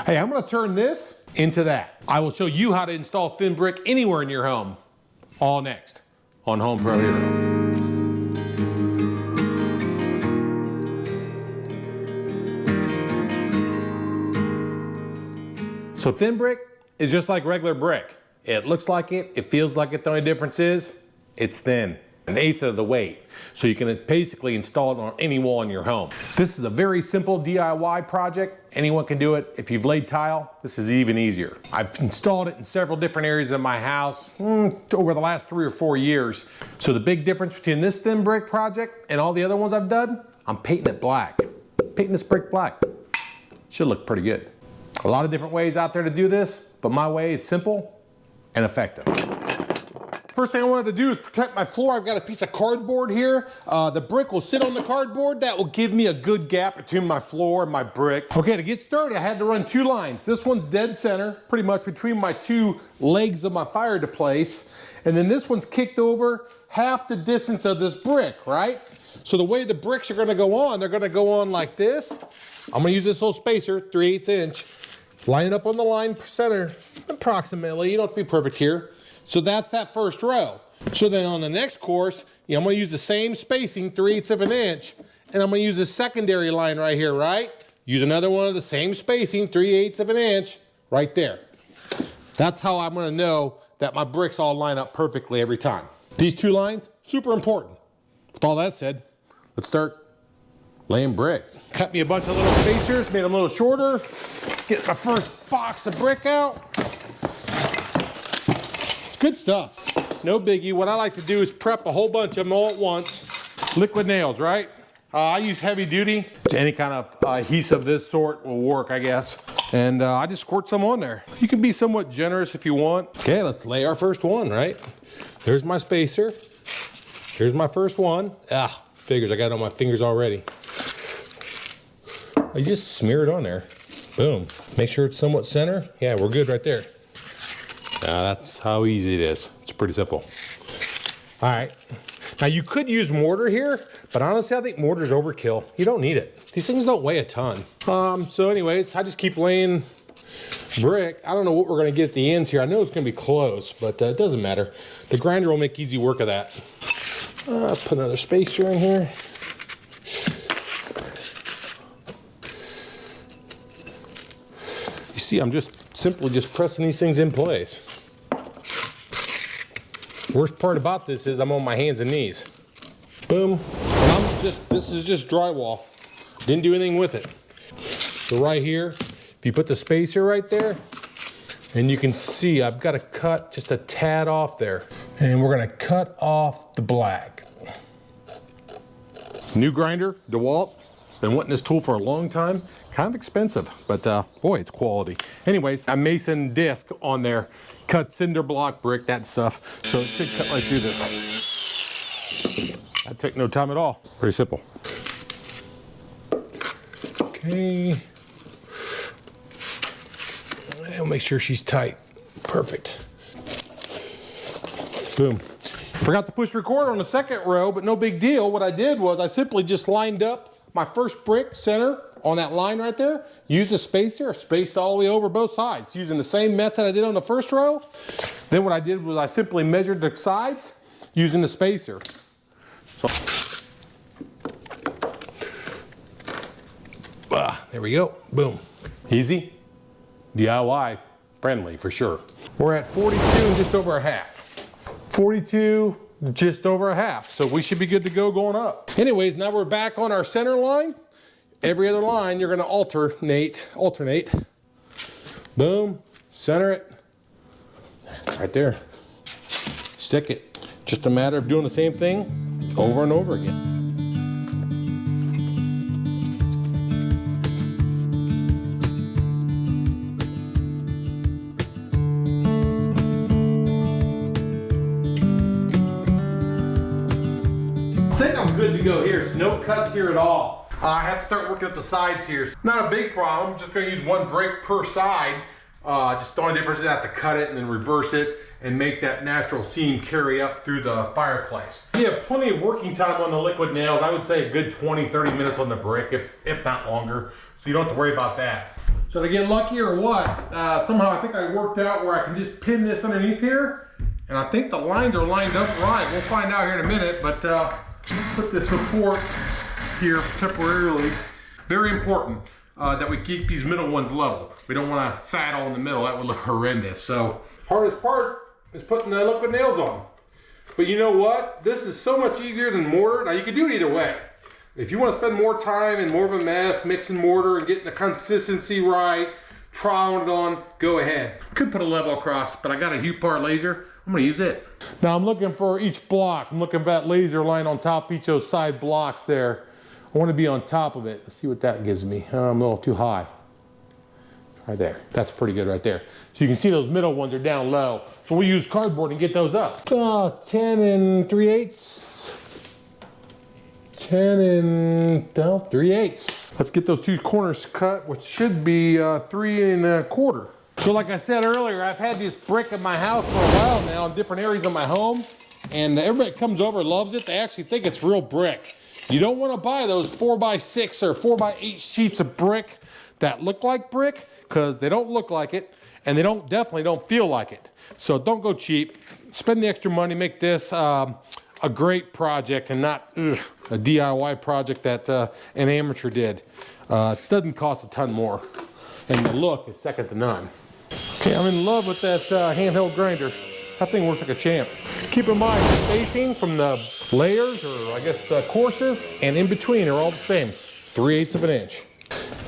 Hey, I'm gonna turn this into that. I will show you how to install thin brick anywhere in your home. All next on HomeProhero. So thin brick is just like regular brick. It looks like it, it feels like it. The only difference is it's thin, 1/8 of the weight. So you can basically install it on any wall in your home. This is a very simple DIY project. Anyone can do it. If you've laid tile, this is even easier. I've installed it in several different areas of my house over the last 3 or 4 years. So the big difference between this thin brick project and all the other ones I've done, I'm painting it black. Painting this brick black. Should look pretty good. A lot of different ways out there to do this, but my way is simple and effective. First thing I wanted to do is protect my floor. I've got a piece of cardboard here. The brick will sit on the cardboard. That will give me a good gap between my floor and my brick. Okay, to get started, I had to run 2 lines. This one's dead center, pretty much between my 2 legs of my fire to place. And then this one's kicked over half the distance of this brick, right? So the way the bricks are gonna go on, they're gonna go on like this. I'm gonna use this little spacer, 3/8 inch. Line it up on the line center, approximately. You don't have to be perfect here. So that's that first row. So then on the next course, I'm gonna use the same spacing, 3/8 of an inch, and I'm gonna use a secondary line right here, right? Use another one of the same spacing, 3/8 of an inch, right there. That's how I'm gonna know that my bricks all line up perfectly every time. These 2 lines, super important. With all that said, let's start laying brick. Cut me a bunch of little spacers, made them a little shorter. Get my first box of brick out. It's good stuff, no biggie. What I like to do is prep a whole bunch of them all at once. Liquid nails, right? I use heavy duty. Any kind of adhesive of this sort will work, I guess. And I just squirt some on there. You can be somewhat generous if you want. Okay, let's lay our first one, right? There's my spacer. Here's my first one. Figures, I got it on my fingers already. I just smear it on there. Boom. Make sure it's somewhat center. Yeah, we're good right there. That's how easy it is. It's pretty simple. All right. Now you could use mortar here, but honestly, I think mortar's overkill. You don't need it. These things don't weigh a ton. So anyways, I just keep laying brick. I don't know what we're gonna get at the ends here. I know it's gonna be close, but it doesn't matter. The grinder will make easy work of that. Put another spacer in here. You see, I'm just simply pressing these things in place. Worst part about this is I'm on my hands and knees. Boom. And this is just drywall. Didn't do anything with it. So right here, if you put the spacer right there, and you can see I've got to cut just a tad off there. And we're gonna cut off the black. New grinder, DeWalt. Been wanting this tool for a long time. Kind of expensive, but boy, it's quality. Anyways, a mason disc on there. Cut cinder block, brick, that stuff. So it should cut right through this. That took no time at all. Pretty simple. Okay. And we'll make sure she's tight. Perfect. Boom. Forgot to push record on the second row, but no big deal. What I did was I simply just lined up my first brick center on that line right there, used a spacer, spaced all the way over both sides, using the same method I did on the first row. Then what I did was I simply measured the sides using the spacer. So, there we go, boom. Easy, DIY friendly for sure. We're at 42 and just over a half. 42, just over a half. So we should be good to go going up. Anyways, now we're back on our center line. Every other line, you're gonna alternate. Boom, center it. Right there. Stick it. Just a matter of doing the same thing over and over again. I think I'm good to go here. So no cuts here at all. I have to start working at the sides here. Not a big problem. I'm just going to use 1 brick per side. Just the only difference is I have to cut it and then reverse it and make that natural seam carry up through the fireplace. You have plenty of working time on the liquid nails. I would say a good 20-30 minutes on the brick, if not longer. So you don't have to worry about that. Should I get lucky or what? Somehow I think I worked out where I can just pin this underneath here. And I think the lines are lined up right. We'll find out here in a minute, but put this support here temporarily. Very important that we keep these middle ones level. We don't want to saddle in the middle. That would look horrendous. So hardest part is putting the liquid nails on. But you know what? This is so much easier than mortar. Now you can do it either way. If you want to spend more time and more of a mess mixing mortar and getting the consistency right, trialing it on, go ahead. Could put a level across, but I got a HomePro laser. I'm gonna use it. Now I'm looking for each block. I'm looking for that laser line on top of each of those side blocks there. I want to be on top of it. Let's see what that gives me. I'm a little too high. Right there. That's pretty good right there. So you can see those middle ones are down low. So we use cardboard and get those up. 10 3/8. 10 3/8. Let's get those two corners cut, which should be 3 1/4. So like I said earlier, I've had this brick in my house for a while now in different areas of my home. And everybody that comes over loves it. They actually think it's real brick. You don't want to buy those 4x6 or 4x8 sheets of brick that look like brick, because they don't look like it and they definitely don't feel like it. So don't go cheap. Spend the extra money, make this a great project and not a DIY project that an amateur did. It doesn't cost a ton more and the look is second to none. Okay, I'm in love with that handheld grinder. That thing works like a champ. Keep in mind, the spacing from the layers, or I guess the courses, and in between are all the same. 3/8 of an inch.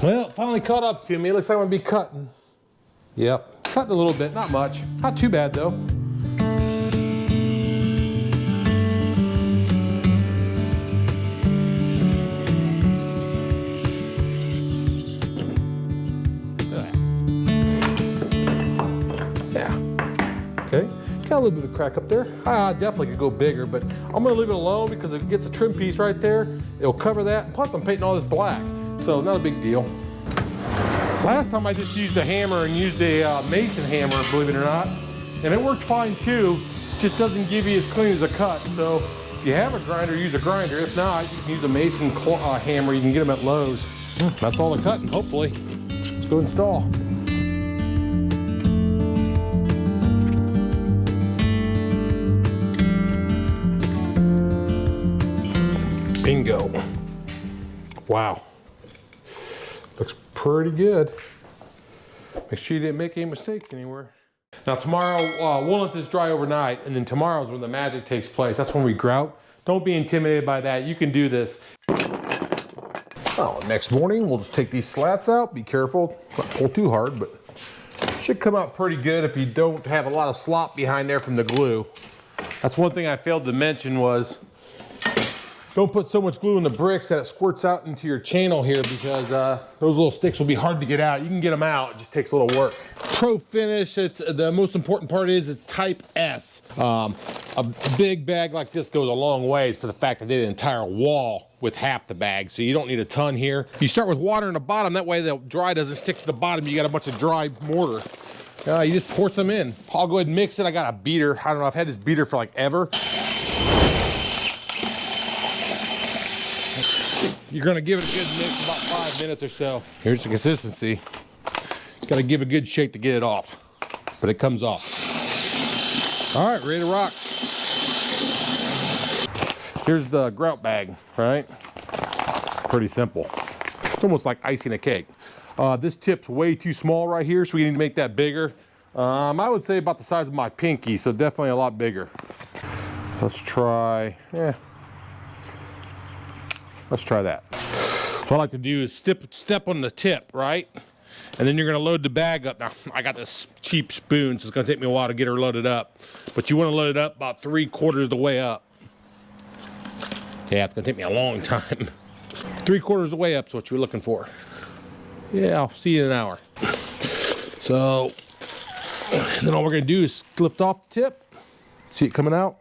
Well, it finally caught up to me. It looks like I'm gonna be cutting. Yep, cutting a little bit, not much. Not too bad though. Got a little bit of a crack up there. I definitely could go bigger, but I'm gonna leave it alone because if it gets a trim piece right there, it'll cover that. And plus I'm painting all this black, so not a big deal. Last time I just used a hammer and used a mason hammer, believe it or not, and it worked fine too. It just doesn't give you as clean as a cut. So if you have a grinder, use a grinder. If not, you can use a mason hammer. You can get them at Lowe's. That's all the cutting, hopefully. Let's go install. Bingo. Wow. Looks pretty good. Make sure you didn't make any mistakes anywhere. Now tomorrow, we'll let this dry overnight, and then tomorrow is when the magic takes place. That's when we grout. Don't be intimidated by that. You can do this. Oh, next morning, we'll just take these slats out. Be careful, not pull too hard, but it should come out pretty good if you don't have a lot of slop behind there from the glue. That's one thing I failed to mention was, don't put so much glue in the bricks that it squirts out into your channel here, because those little sticks will be hard to get out. You can get them out, it just takes a little work. Pro finish, the most important part is it's type S. A big bag like this goes a long ways for the fact that they did an entire wall with half the bag, so you don't need a ton here. You start with water in the bottom, that way the dry doesn't stick to the bottom. You got a bunch of dry mortar. You just pour some in. I'll go ahead and mix it. I got a beater. I don't know, I've had this beater for like ever. You're gonna give it a good mix, about 5 minutes or so. Here's the consistency. Gotta give a good shake to get it off, but it comes off. All right, ready to rock. Here's the grout bag, right? Pretty simple. It's almost like icing a cake. This tip's way too small right here, so we need to make that bigger. I would say about the size of my pinky, so definitely a lot bigger. Let's try, let's try that. So what I like to do is step on the tip, right? And then you're gonna load the bag up. Now, I got this cheap spoon, so it's gonna take me a while to get her loaded up. But you wanna load it up about 3/4 of the way up. Yeah, it's gonna take me a long time. 3/4 of the way up is what you're looking for. Yeah, I'll see you in an hour. So, then all we're gonna do is lift off the tip. See it coming out?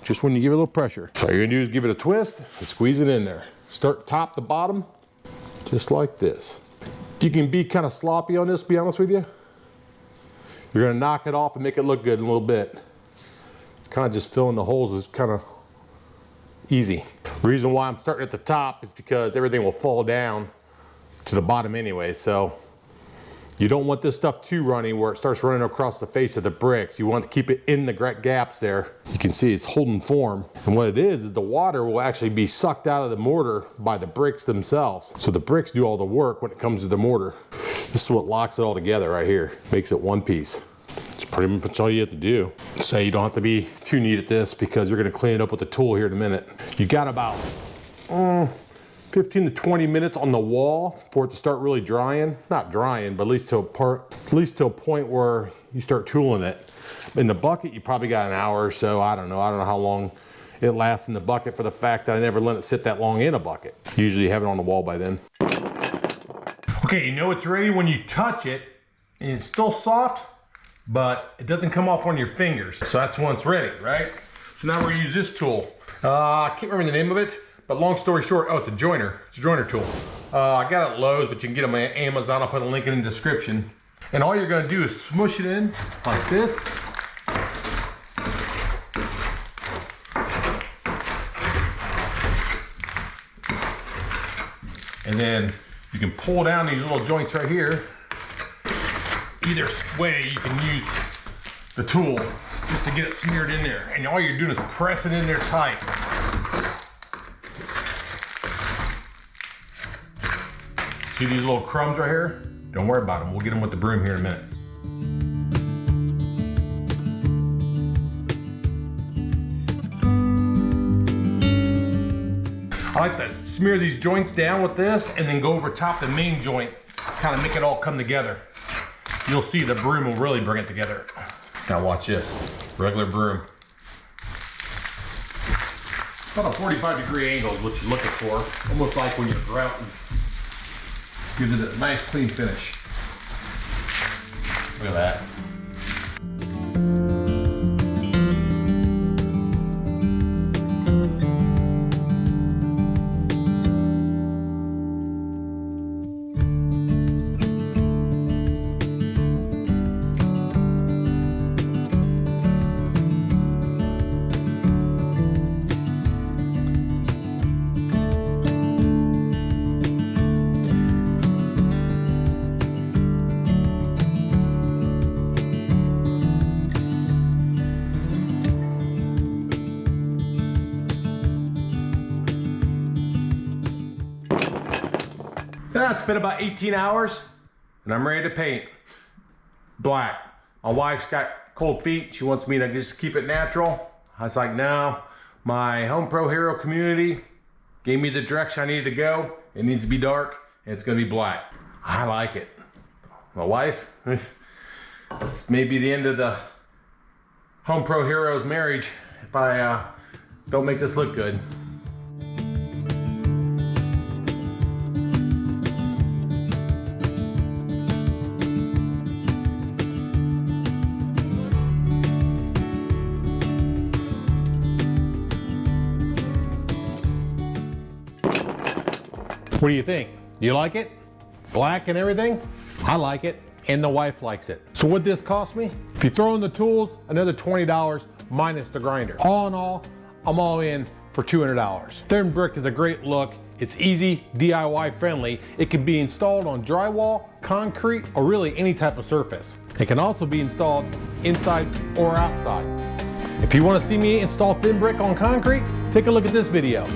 Just when you give it a little pressure. So all you're gonna do is give it a twist and squeeze it in there. Start top to bottom, just like this. You can be kind of sloppy on this, to be honest with you. You're gonna knock it off and make it look good in a little bit. Kind of just filling the holes is kind of easy. The reason why I'm starting at the top is because everything will fall down to the bottom anyway. So You don't want this stuff too runny where it starts running across the face of the bricks. You want to keep it in the gaps there. You can see it's holding form. And what it is the water will actually be sucked out of the mortar by the bricks themselves. So the bricks do all the work when it comes to the mortar. This is what locks it all together right here. Makes it one piece. It's pretty much all you have to do. So you don't have to be too neat at this because you're gonna clean it up with the tool here in a minute. You got about 15 to 20 minutes on the wall for it to start really drying. Not drying, but at least to a point where you start tooling it. In the bucket, you probably got an hour or so. I don't know how long it lasts in the bucket for the fact that I never let it sit that long in a bucket. Usually you have it on the wall by then. Okay, you know it's ready when you touch it and it's still soft, but it doesn't come off on your fingers. So that's when it's ready, right? So now we're gonna use this tool. I can't remember the name of it, but long story short, oh, it's a joiner. It's a joiner tool. I got it at Lowe's, but you can get them at Amazon. I'll put a link in the description. And all you're gonna do is smush it in like this. And then you can pull down these little joints right here. Either way, you can use the tool just to get it smeared in there. And all you're doing is press it in there tight. See these little crumbs right here? Don't worry about them. We'll get them with the broom here in a minute. I like to smear these joints down with this and then go over top the main joint, kind of make it all come together. You'll see the broom will really bring it together. Now watch this, regular broom. About a 45-degree angle is what you're looking for. Almost like when you're grouting. Gives it a nice clean finish. Look at that. It's been about 18 hours and I'm ready to paint. Black. My wife's got cold feet. She wants me to just keep it natural. I was like, no. My HomeProhero community gave me the direction I needed to go. It needs to be dark and it's gonna be black. I like it. My wife, this may be the end of the HomeProhero's marriage if I don't make this look good. What do you think? Do you like it? Black and everything? I like it, and the wife likes it. So what'd this cost me? If you throw in the tools, another $20 minus the grinder. All in all, I'm all in for $200. Thin brick is a great look. It's easy, DIY friendly. It can be installed on drywall, concrete, or really any type of surface. It can also be installed inside or outside. If you want to see me install thin brick on concrete, take a look at this video.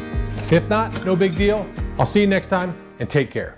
If not, no big deal. I'll see you next time and take care.